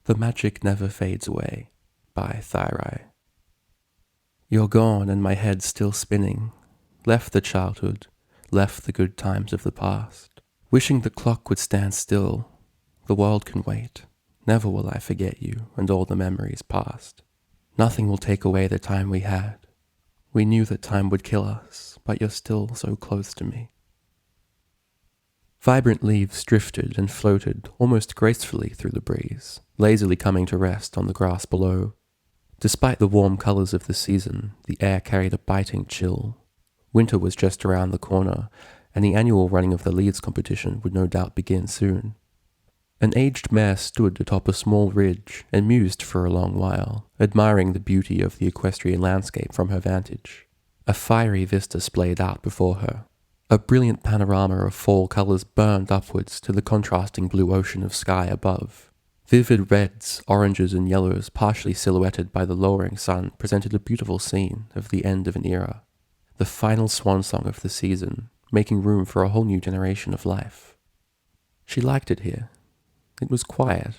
The Magic Never Fades Away by Decay. You're gone and my head's still spinning. Left the childhood, left the good times of the past. Wishing the clock would stand still. The world can wait. Never will I forget you and all the memories past. Nothing will take away the time we had. We knew that time would kill us, but you're still so close to me. Vibrant leaves drifted and floated almost gracefully through the breeze, lazily coming to rest on the grass below. Despite the warm colors of the season, the air carried a biting chill. Winter was just around the corner, and the annual running of the leads competition would no doubt begin soon. An aged mare stood atop a small ridge and mused for a long while, admiring the beauty of the equestrian landscape from her vantage. A fiery vista splayed out before her. A brilliant panorama of fall colors burned upwards to the contrasting blue ocean of sky above. Vivid reds, oranges, and yellows, partially silhouetted by the lowering sun, presented a beautiful scene of the end of an era. The final swan song of the season, making room for a whole new generation of life. She liked it here. It was quiet,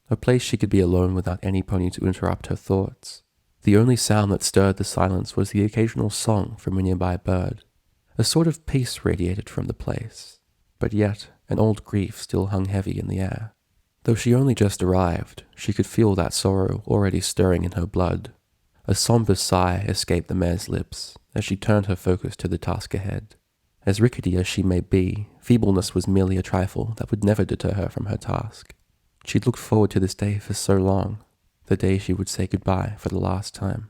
a place she could be alone without any pony to interrupt her thoughts. The only sound that stirred the silence was the occasional song from a nearby bird. A sort of peace radiated from the place, but yet an old grief still hung heavy in the air. Though she only just arrived, she could feel that sorrow already stirring in her blood. A somber sigh escaped the mare's lips as she turned her focus to the task ahead. As rickety as she may be, feebleness was merely a trifle that would never deter her from her task. She'd looked forward to this day for so long, the day she would say goodbye for the last time.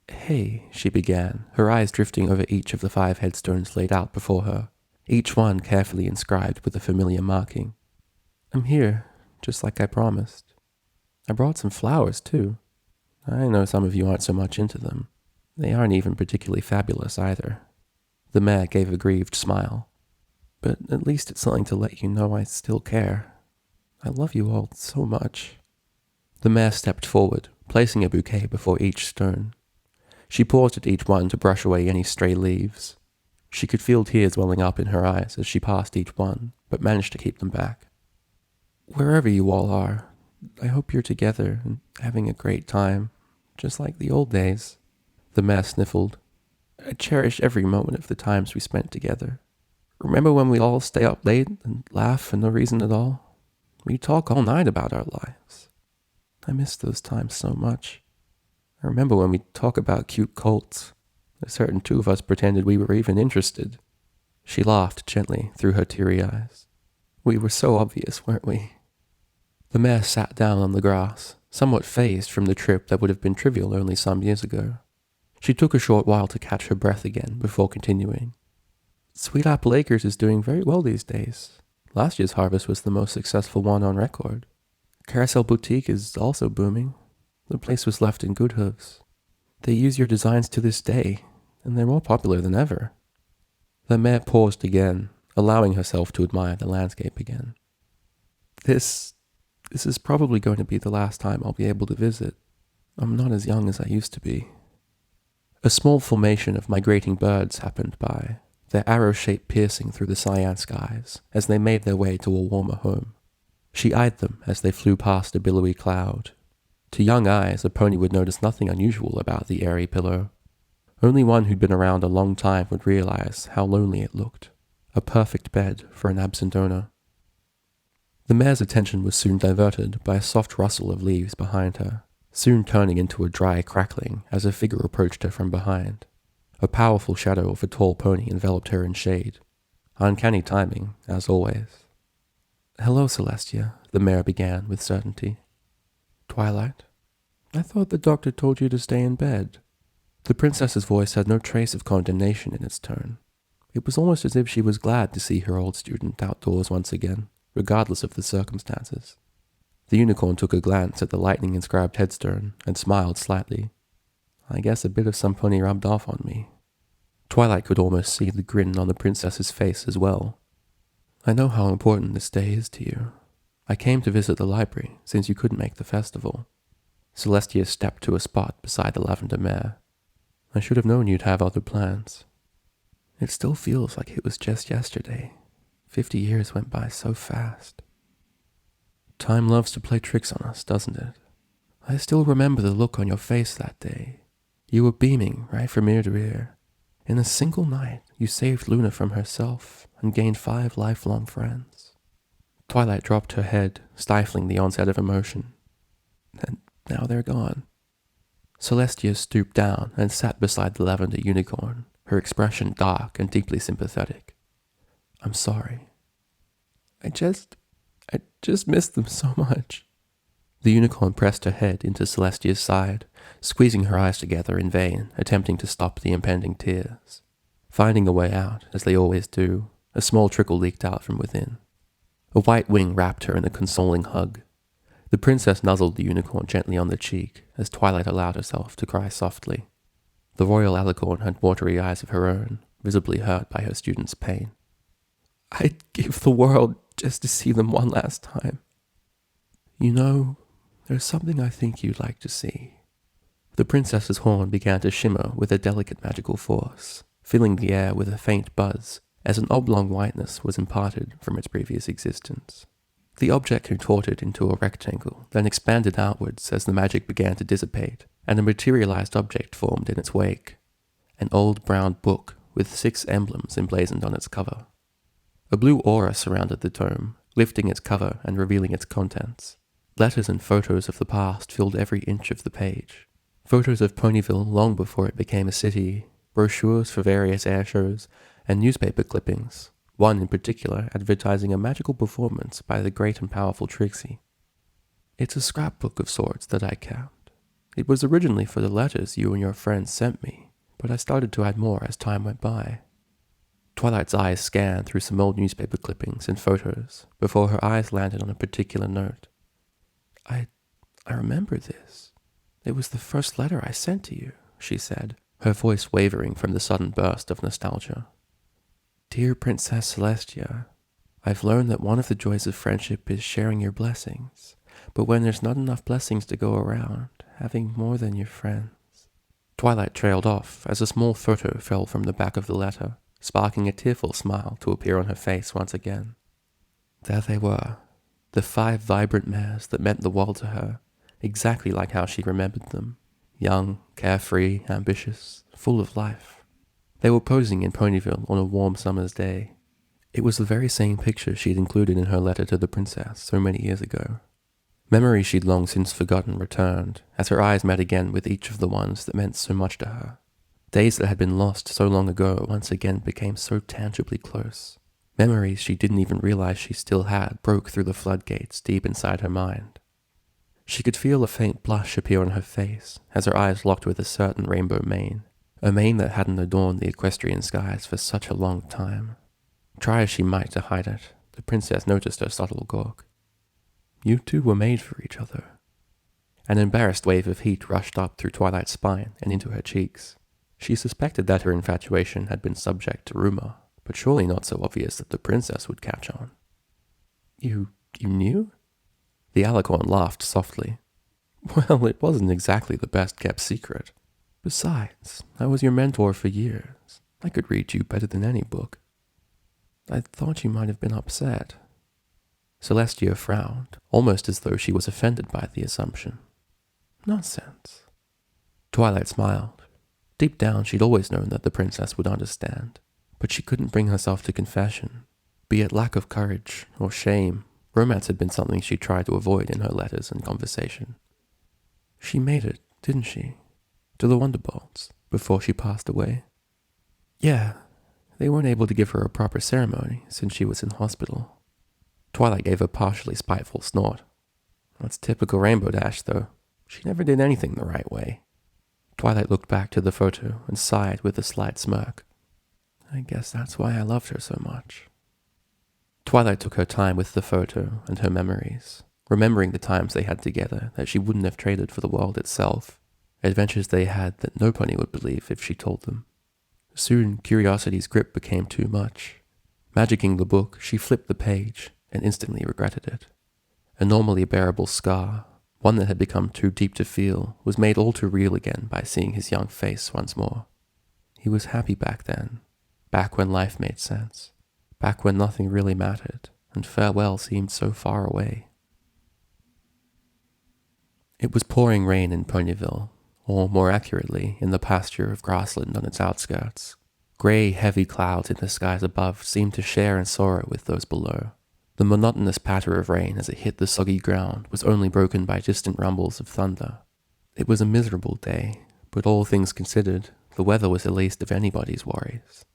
"Hey," she began, her eyes drifting over each of the 5 headstones laid out before her, each one carefully inscribed with a familiar marking. "I'm here, just like I promised. I brought some flowers, too. I know some of you aren't so much into them. They aren't even particularly fabulous, either." The mare gave a grieved smile. "But at least it's something to let you know I still care. I love you all so much." The mare stepped forward, placing a bouquet before each stone. She paused at each one to brush away any stray leaves. She could feel tears welling up in her eyes as she passed each one, but managed to keep them back. "Wherever you all are, I hope you're together and having a great time, just like the old days." The mare sniffled. "I cherish every moment of the times we spent together. Remember when we'd all stay up late and laugh for no reason at all? We'd talk all night about our lives. I miss those times so much. I remember when we'd talk about cute colts. A certain 2 of us pretended we were even interested." She laughed gently through her teary eyes. "We were so obvious, weren't we?" The mare sat down on the grass, somewhat fazed from the trip that would have been trivial only some years ago. She took a short while to catch her breath again before continuing. "Sweet Apple Acres is doing very well these days. Last year's harvest was the most successful one on record. Carousel Boutique is also booming. The place was left in good hooves. They use your designs to this day, and they're more popular than ever." The mare paused again, allowing herself to admire the landscape again. This is probably going to be the last time I'll be able to visit. I'm not as young as I used to be." A small formation of migrating birds happened by, their arrow shape piercing through the cyan skies as they made their way to a warmer home. She eyed them as they flew past a billowy cloud. To young eyes, a pony would notice nothing unusual about the airy pillow. Only one who'd been around a long time would realize how lonely it looked, a perfect bed for an absent owner. The mare's attention was soon diverted by a soft rustle of leaves behind her, soon turning into a dry crackling as a figure approached her from behind. A powerful shadow of a tall pony enveloped her in shade. Uncanny timing, as always. "Hello, Celestia," the mare began with certainty. "Twilight? I thought the doctor told you to stay in bed." The princess's voice had no trace of condemnation in its tone. It was almost as if she was glad to see her old student outdoors once again, regardless of the circumstances. The unicorn took a glance at the lightning-inscribed headstone and smiled slightly. "I guess a bit of some pony rubbed off on me." Twilight could almost see the grin on the princess's face as well. "I know how important this day is to you. I came to visit the library since you couldn't make the festival." Celestia stepped to a spot beside the lavender mare. "I should have known you'd have other plans." "It still feels like it was just yesterday. 50 years went by so fast." Time loves to play tricks on us, doesn't it? I still remember the look on your face that day. You were beaming right from ear to ear. In a single night, you saved Luna from herself and gained 5 lifelong friends. Twilight dropped her head, stifling the onset of emotion. And now they're gone. Celestia stooped down and sat beside the lavender unicorn, her expression dark and deeply sympathetic. I'm sorry. I just missed them so much. The unicorn pressed her head into Celestia's side, squeezing her eyes together in vain, attempting to stop the impending tears. Finding a way out, as they always do, a small trickle leaked out from within. A white wing wrapped her in a consoling hug. The princess nuzzled the unicorn gently on the cheek, as Twilight allowed herself to cry softly. The royal alicorn had watery eyes of her own, visibly hurt by her student's pain. I'd give the world just to see them one last time. You know, there's something I think you'd like to see. The princess's horn began to shimmer with a delicate magical force, filling the air with a faint buzz as an oblong whiteness was imparted from its previous existence. The object contorted into a rectangle, then expanded outwards as the magic began to dissipate, and a materialized object formed in its wake. An old brown book with 6 emblems emblazoned on its cover. A blue aura surrounded the tome, lifting its cover and revealing its contents. Letters and photos of the past filled every inch of the page. Photos of Ponyville long before it became a city, brochures for various air shows, and newspaper clippings, one in particular advertising a magical performance by the great and powerful Trixie. It's a scrapbook of sorts that I kept. It was originally for the letters you and your friends sent me, but I started to add more as time went by. Twilight's eyes scanned through some old newspaper clippings and photos before her eyes landed on a particular note. I remember this. It was the first letter I sent to you, she said, her voice wavering from the sudden burst of nostalgia. Dear Princess Celestia, I've learned that one of the joys of friendship is sharing your blessings, but when there's not enough blessings to go around, having more than your friends. Twilight trailed off as a small photo fell from the back of the letter, sparking a tearful smile to appear on her face once again. There they were, the 5 vibrant mares that meant the world to her, exactly like how she remembered them. Young, carefree, ambitious, full of life. They were posing in Ponyville on a warm summer's day. It was the very same picture she'd included in her letter to the princess so many years ago. Memories she'd long since forgotten returned, as her eyes met again with each of the ones that meant so much to her. Days that had been lost so long ago once again became so tangibly close. Memories she didn't even realize she still had broke through the floodgates deep inside her mind. She could feel a faint blush appear on her face as her eyes locked with a certain rainbow mane, a mane that hadn't adorned the equestrian skies for such a long time. Try as she might to hide it, the princess noticed her subtle gawk. You two were made for each other. An embarrassed wave of heat rushed up through Twilight's spine and into her cheeks. She suspected that her infatuation had been subject to rumor, but surely not so obvious that the princess would catch on. You knew? The alicorn laughed softly. Well, it wasn't exactly the best-kept secret. Besides, I was your mentor for years. I could read you better than any book. I thought you might have been upset. Celestia frowned, almost as though she was offended by the assumption. Nonsense. Twilight smiled. Deep down, she'd always known that the princess would understand, but she couldn't bring herself to confession. Be it lack of courage or shame, romance had been something she tried to avoid in her letters and conversation. She made it, didn't she? To the Wonderbolts, before she passed away. Yeah, they weren't able to give her a proper ceremony since she was in hospital. Twilight gave a partially spiteful snort. That's typical Rainbow Dash, though. She never did anything the right way. Twilight looked back to the photo and sighed with a slight smirk. I guess that's why I loved her so much. Twilight took her time with the photo and her memories, remembering the times they had together that she wouldn't have traded for the world itself, adventures they had that no pony would believe if she told them. Soon, curiosity's grip became too much. Magicking the book, she flipped the page and instantly regretted it. A normally bearable scar, one that had become too deep to feel, was made all too real again by seeing his young face once more. He was happy back then, back when life made sense, back when nothing really mattered, and farewell seemed so far away. It was pouring rain in Ponyville, or more accurately, in the pasture of grassland on its outskirts. Grey, heavy clouds in the skies above seemed to share in sorrow with those below. The monotonous patter of rain as it hit the soggy ground was only broken by distant rumbles of thunder. It was a miserable day, but all things considered, the weather was the least of anybody's worries.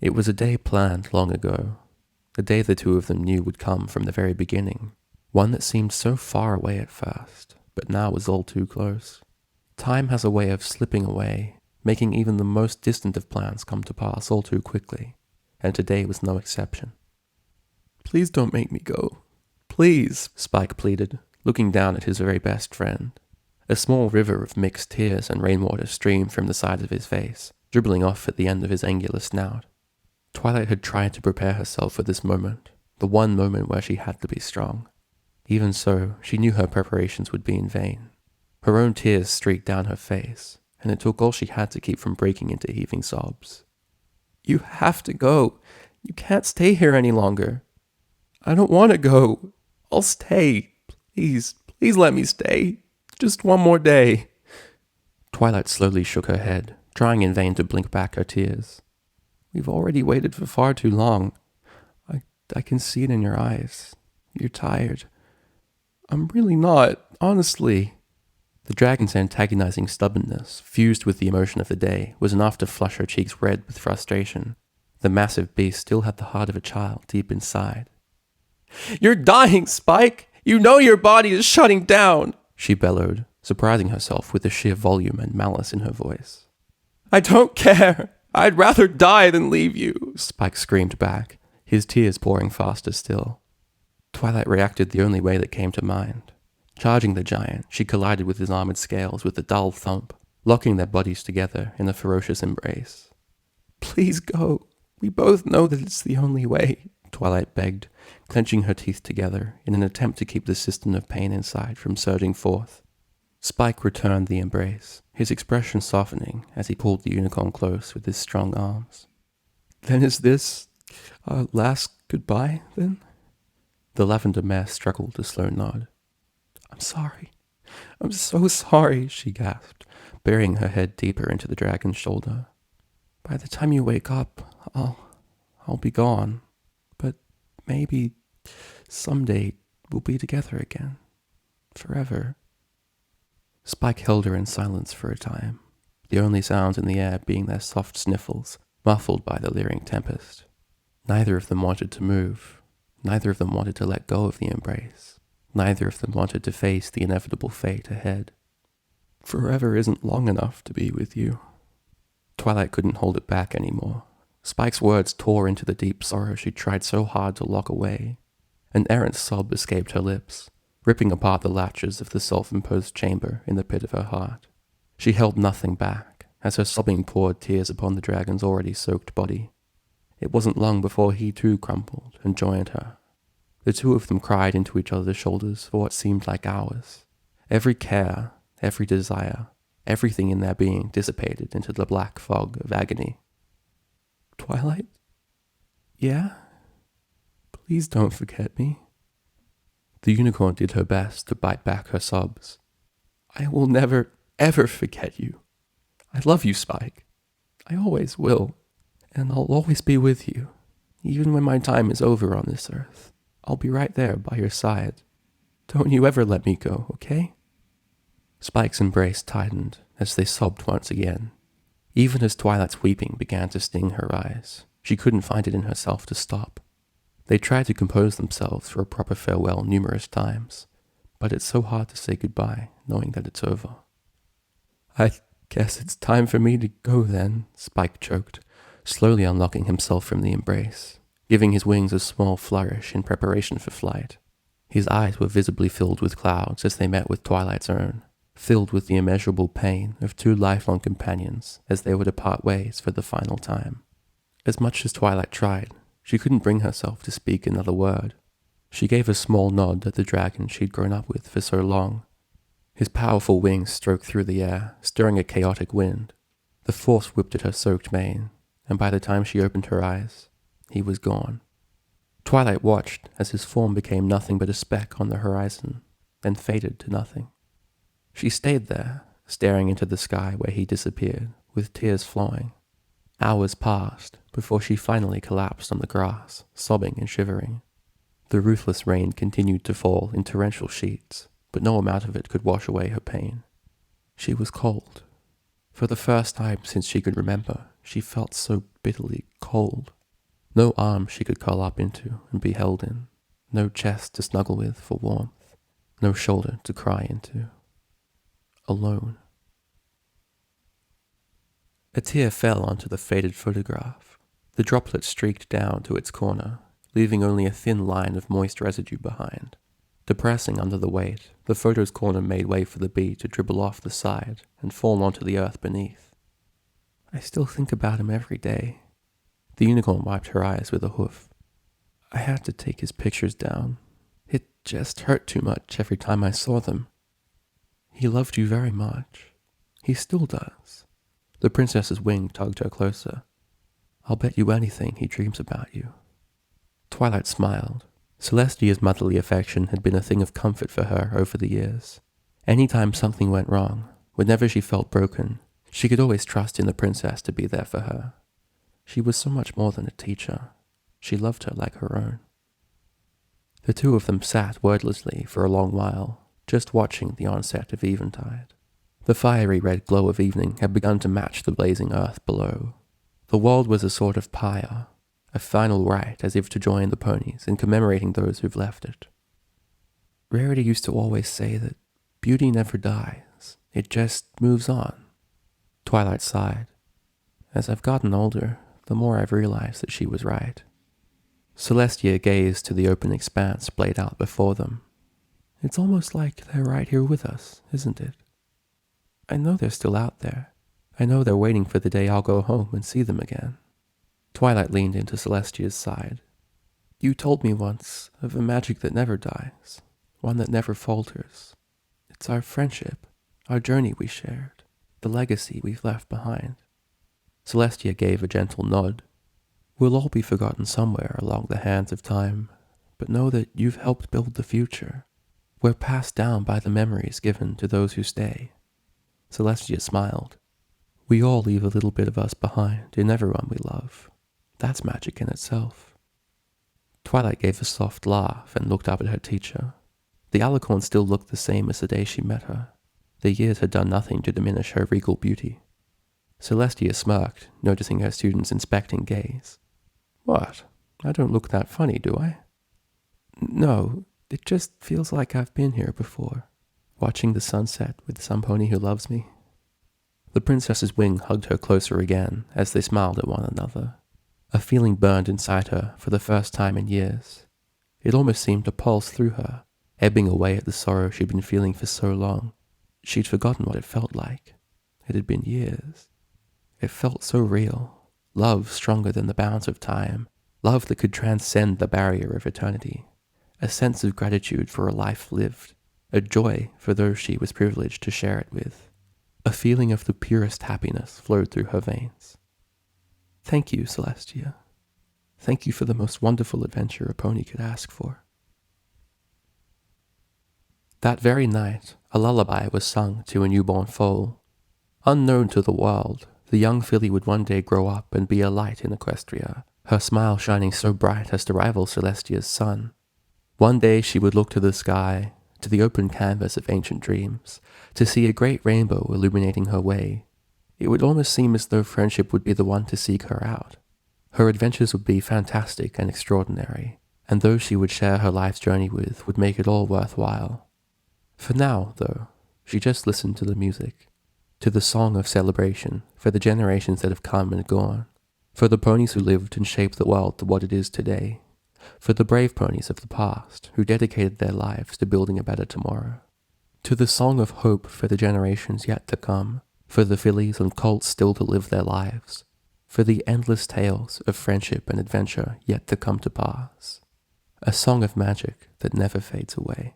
It was a day planned long ago, a day the two of them knew would come from the very beginning, one that seemed so far away at first, but now was all too close. Time has a way of slipping away, making even the most distant of plans come to pass all too quickly, and today was no exception. "Please don't make me go. Please," Spike pleaded, looking down at his very best friend. A small river of mixed tears and rainwater streamed from the side of his face, dribbling off at the end of his angular snout. Twilight had tried to prepare herself for this moment, the one moment where she had to be strong. Even so, she knew her preparations would be in vain. Her own tears streaked down her face, and it took all she had to keep from breaking into heaving sobs. "You have to go. You can't stay here any longer." "I don't want to go. I'll stay. Please let me stay. Just one more day." Twilight slowly shook her head, trying in vain to blink back her tears. "We've already waited for far too long. I can see it in your eyes. You're tired." "I'm really not, honestly." The dragon's antagonizing stubbornness, fused with the emotion of the day, was enough to flush her cheeks red with frustration. The massive beast still had the heart of a child deep inside. "You're dying, Spike! You know your body is shutting down!" she bellowed, surprising herself with the sheer volume and malice in her voice. "I don't care! I'd rather die than leave you!" Spike screamed back, his tears pouring faster still. Twilight reacted the only way that came to mind. Charging the giant, she collided with his armored scales with a dull thump, locking their bodies together in a ferocious embrace. "Please go. We both know that it's the only way," Twilight begged, clenching her teeth together in an attempt to keep the cistern of pain inside from surging forth. Spike returned the embrace, his expression softening as he pulled the unicorn close with his strong arms. "Then is this our last goodbye, then?" The lavender mare struggled a slow nod. "I'm sorry. I'm so sorry," she gasped, burying her head deeper into the dragon's shoulder. "By the time you wake up, I'll be gone. But maybe someday we'll be together again. Forever." Spike held her in silence for a time, the only sounds in the air being their soft sniffles, muffled by the leering tempest. Neither of them wanted to move. Neither of them wanted to let go of the embrace. Neither of them wanted to face the inevitable fate ahead. "Forever isn't long enough to be with you." Twilight couldn't hold it back anymore. Spike's words tore into the deep sorrow she tried so hard to lock away. An errant sob escaped her lips, ripping apart the latches of the self-imposed chamber in the pit of her heart. She held nothing back, as her sobbing poured tears upon the dragon's already soaked body. It wasn't long before he too crumpled and joined her. The two of them cried into each other's shoulders for what seemed like hours. Every care, every desire, everything in their being dissipated into the black fog of agony. "Twilight? Yeah? Please don't forget me." The unicorn did her best to bite back her sobs. "I will never, ever forget you. I love you, Spike. I always will. And I'll always be with you. Even when my time is over on this earth, I'll be right there by your side. Don't you ever let me go, okay?" Spike's embrace tightened as they sobbed once again. Even as Twilight's weeping began to sting her eyes, she couldn't find it in herself to stop. They tried to compose themselves for a proper farewell numerous times, but it's so hard to say goodbye knowing that it's over. "I guess it's time for me to go then," Spike choked, slowly unlocking himself from the embrace, giving his wings a small flourish in preparation for flight. His eyes were visibly filled with clouds as they met with Twilight's own, filled with the immeasurable pain of two lifelong companions as they were to part ways for the final time. As much as Twilight tried, she couldn't bring herself to speak another word. She gave a small nod at the dragon she'd grown up with for so long. His powerful wings stroked through the air, stirring a chaotic wind. The force whipped at her soaked mane, and by the time she opened her eyes, he was gone. Twilight watched as his form became nothing but a speck on the horizon, then faded to nothing. She stayed there, staring into the sky where he disappeared, with tears flowing. Hours passed before she finally collapsed on the grass, sobbing and shivering. The ruthless rain continued to fall in torrential sheets, but no amount of it could wash away her pain. She was cold. For the first time since she could remember, she felt so bitterly cold. No arm she could curl up into and be held in, no chest to snuggle with for warmth, no shoulder to cry into. Alone. A tear fell onto the faded photograph. The droplet streaked down to its corner, leaving only a thin line of moist residue behind. Depressing under the weight, the photo's corner made way for the bee to dribble off the side and fall onto the earth beneath. I still think about him every day. The unicorn wiped her eyes with a hoof. I had to take his pictures down. It just hurt too much every time I saw them. He loved you very much. He still does. The princess's wing tugged her closer. I'll bet you anything he dreams about you. Twilight smiled. Celestia's motherly affection had been a thing of comfort for her over the years. Anytime something went wrong, whenever she felt broken, she could always trust in the princess to be there for her. She was so much more than a teacher. She loved her like her own. The two of them sat wordlessly for a long while, just watching the onset of eventide. The fiery red glow of evening had begun to match the blazing earth below. The world was a sort of pyre, a final rite as if to join the ponies in commemorating those who've left it. Rarity used to always say that beauty never dies, it just moves on. Twilight sighed. As I've gotten older, the more I've realized that she was right. Celestia gazed to the open expanse played out before them. It's almost like they're right here with us, isn't it? I know they're still out there. I know they're waiting for the day I'll go home and see them again. Twilight leaned into Celestia's side. You told me once of a magic that never dies, one that never falters. It's our friendship, our journey we shared, the legacy we've left behind. Celestia gave a gentle nod. We'll all be forgotten somewhere along the hands of time, but know that you've helped build the future. We're passed down by the memories given to those who stay. Celestia smiled. We all leave a little bit of us behind in everyone we love. That's magic in itself. Twilight gave a soft laugh and looked up at her teacher. The alicorn still looked the same as the day she met her. The years had done nothing to diminish her regal beauty. Celestia smirked, noticing her student's inspecting gaze. What? I don't look that funny, do I? No, it just feels like I've been here before, watching the sunset with some pony who loves me. The princess's wing hugged her closer again as they smiled at one another. A feeling burned inside her for the first time in years. It almost seemed to pulse through her, ebbing away at the sorrow she'd been feeling for so long. She'd forgotten what it felt like. It had been years. It felt so real. Love stronger than the bounds of time. Love that could transcend the barrier of eternity. A sense of gratitude for a life lived. A joy for those she was privileged to share it with. A feeling of the purest happiness flowed through her veins. Thank you, Celestia. Thank you for the most wonderful adventure a pony could ask for. That very night, a lullaby was sung to a newborn foal. Unknown to the world, the young filly would one day grow up and be a light in Equestria, her smile shining so bright as to rival Celestia's sun. One day she would look to the sky, to the open canvas of ancient dreams, to see a great rainbow illuminating her way. It would almost seem as though friendship would be the one to seek her out. Her adventures would be fantastic and extraordinary, and those she would share her life's journey with would make it all worthwhile. For now, though, she just listened to the music, to the song of celebration for the generations that have come and gone, for the ponies who lived and shaped the world to what it is today, for the brave ponies of the past who dedicated their lives to building a better tomorrow, to the song of hope for the generations yet to come, for the fillies and colts still to live their lives, for the endless tales of friendship and adventure yet to come to pass. A song of magic that never fades away.